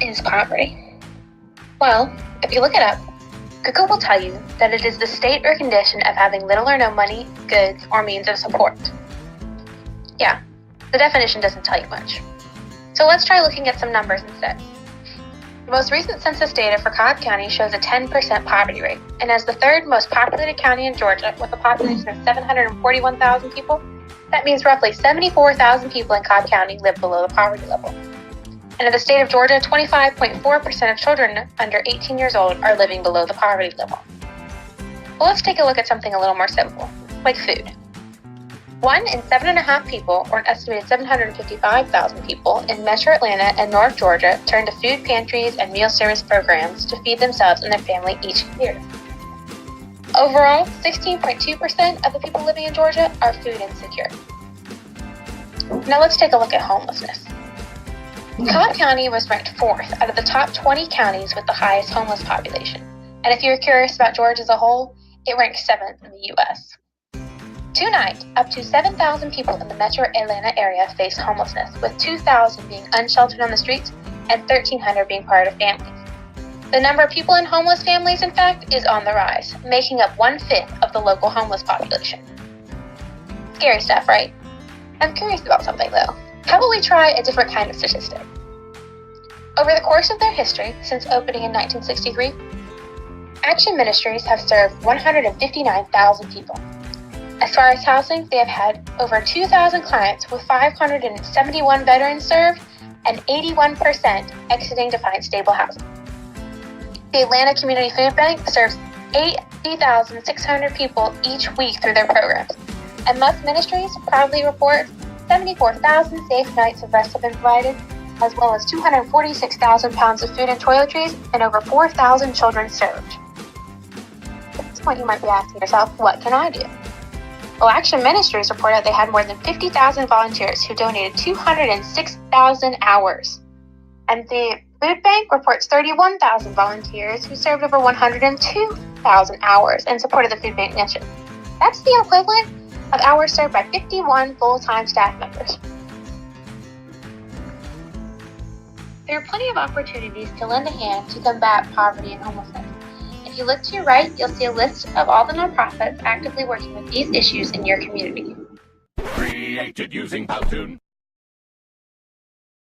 is poverty? Well, if you look it up, Google will tell you that it is the state or condition of having little or no money, goods, or means of support. Yeah, the definition doesn't tell you much. So let's try looking at some numbers instead. The most recent census data for Cobb County shows a 10% poverty rate, and as the third most populated county in Georgia with a population of 741,000 people, that means roughly 74,000 people in Cobb County live below the poverty level. And in the state of Georgia, 25.4% of children under 18 years old are living below the poverty level. Well, let's take a look at something a little more simple, like food. 1 in 7.5 people, or an estimated 755,000 people, in Metro Atlanta and North Georgia turn to food pantries and meal service programs to feed themselves and their family each year. Overall, 16.2% of the people living in Georgia are food insecure. Now let's take a look at homelessness. Cobb County was ranked 4th out of the top 20 counties with the highest homeless population. And if you're curious about Georgia as a whole, it ranks 7th in the U.S. Tonight, up to 7,000 people in the Metro Atlanta area face homelessness, with 2,000 being unsheltered on the streets and 1,300 being part of families. The number of people in homeless families, in fact, is on the rise, making up 1/5 of the local homeless population. Scary stuff, right? I'm curious about something, though. How about we try a different kind of statistic? Over the course of their history, since opening in 1963, Action Ministries have served 159,000 people. As far as housing, they have had over 2,000 clients with 571 veterans served and 81% exiting to find stable housing. The Atlanta Community Food Bank serves 80,600 people each week through their programs. And Musk Ministries proudly reports 74,000 safe nights of rest have been provided, as well as 246,000 pounds of food and toiletries and over 4,000 children served. At this point, you might be asking yourself, what can I do? Well, Action Ministries reported they had more than 50,000 volunteers who donated 206,000 hours. And the Food Bank reports 31,000 volunteers who served over 102,000 hours in support of the food bank mission. That's the equivalent of hours served by 51 full-time staff members. There are plenty of opportunities to lend a hand to combat poverty and homelessness. If you look to your right, you'll see a list of all the nonprofits actively working with these issues in your community. Created using Powtoon.